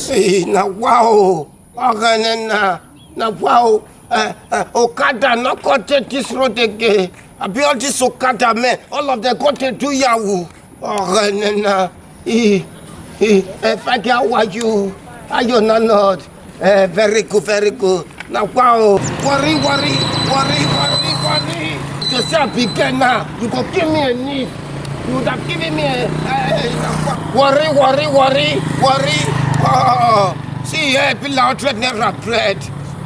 Hey, now wow. Okay, now wow. Okada not got this road again. I be all this Okada man. All of them got to do Yahoo. Okay, now. How are you? Are you not? Very good, very good. Now wow. Worry. Just say begin now. You go give me a knee. You would have given me a worry. Oh, see, be loud, never bread.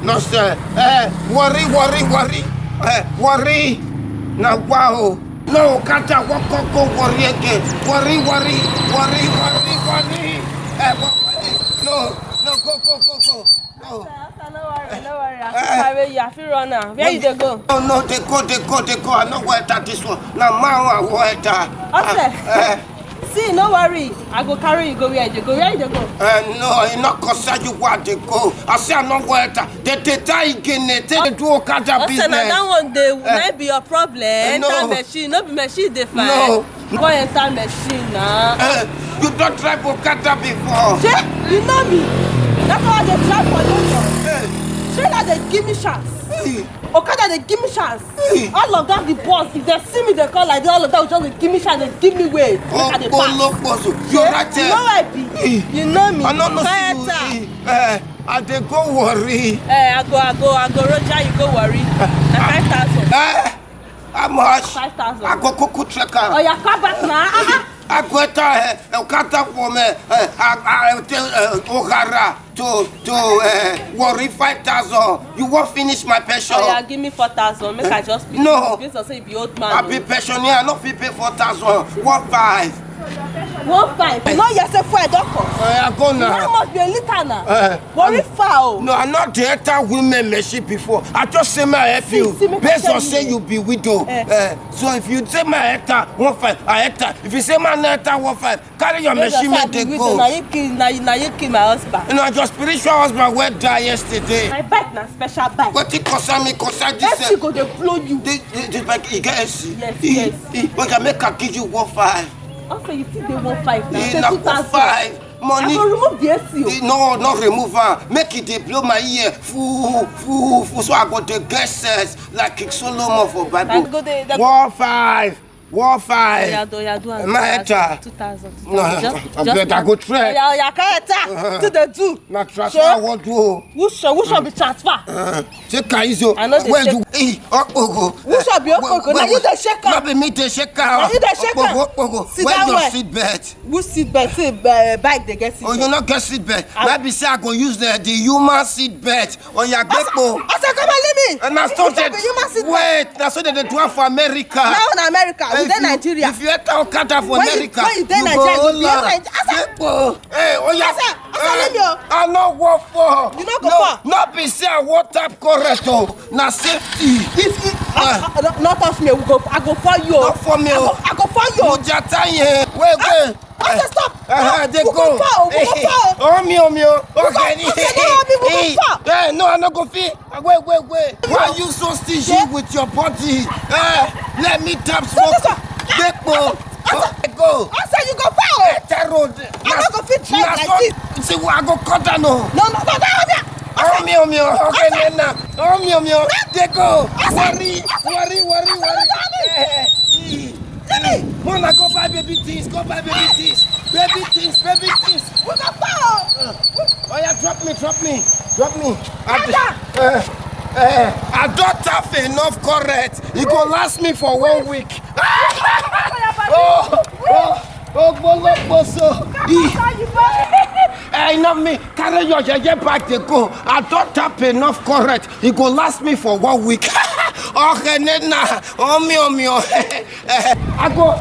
No, sir. Worry. Worry. Now, wow. No, can't I go worry again? Worry. No, go. No. No worry. I feel run now. Where you go? Oh, no, they go. I know where that is one. Now, man, where that? See, no worry. I go carry you go where you go. Where you go? No, it's not concern you where they go. I say I know where that. They die again. They do all kinds of business. Now that one day might be your problem. Enter machine. No be machine they find. No. Go enter machine now. You don't drive Okada before. See, you know me. That's why they drive for London. Say that they give me chance. Okada they give me chance. All of them the boss. If they see me they call like this, all of them will just give me chance. They give me way. Oh, you're right there. You know I be. You know me. I don't know you. I dey go worry. I go Roger, you go worry. Na 5,000. How much? 5,000. I go Kuku Treka. Oh, you come back now. I go to Okada for me. I tell Ohara to worry 5,000. You won't finish my pension. Oh, yeah, give me 4,000. Make I just be. No. This also you be old man. I be pensioner. I not fit pay 4,000. 1,500. 1,500. No, yourself for a doctor. I go now. That must be a little now. Worry foul. No, I'm not the enter women machine before. I just say my help you. Based on say you be widow. So if you say my enter 1,500, I enter. If you say my enter 1,500, carry your machine and they go. Now you kill my husband. You know, your spiritual husband went die yesterday. My bike na special bike. What it concern me? Concern this. this. Yes, go they blow you. This bike, you get AC. Yes. But I make her give you 1,500. Also, you think they 1,500 now? Say 2,000. Money. I will remove the AC. No, not remove her. Make it they blow my ear. Full. So I got the guesses like King Solomon for Bible. 1,500. 1,500. Yeah, my head. 2,000. No, I go try. Yeah, correct. To the do. Na transfer I want to. Who shall be transfer? Check Kaizo. I know where the you? Who shall be Okoko? Now you the shaker. Not be me the shaker. Now you the shaker. Where's your seat belt? Who seat belt? Say bike they get seat belt. Oh, you not get seat belt. Maybe say I go use the human seat belt on your gecko. I said come and leave me. And I started. Wait, that's what they do for America. Now in America. In Nigeria. If you enter Okada for America, you go Nigeria. Hey, oh yeah. I know what for. You know go for. Not be say I want tap correct. Na safety. Not of me. I go for you. Not for me. I go for you. Wait. I said stop. They go. Oh me. Okay. No, I not go fit. Wait. Why are you so stingy with your body? Let me tap smoke. Go. I said you go far. Road. I not go fit try like this. See, I go cut down. No. Oh me. Okay, now. Oh me. They go. Worry. Wanna go buy baby things. Baby things. What's up, power? Oh yeah, drop me. I don't have enough correct. It go last me for 1 week. Hey, not me. Carry your back to go. I don't have enough correct. It go last me for 1 week. Okay, Nena. Oh me. I go.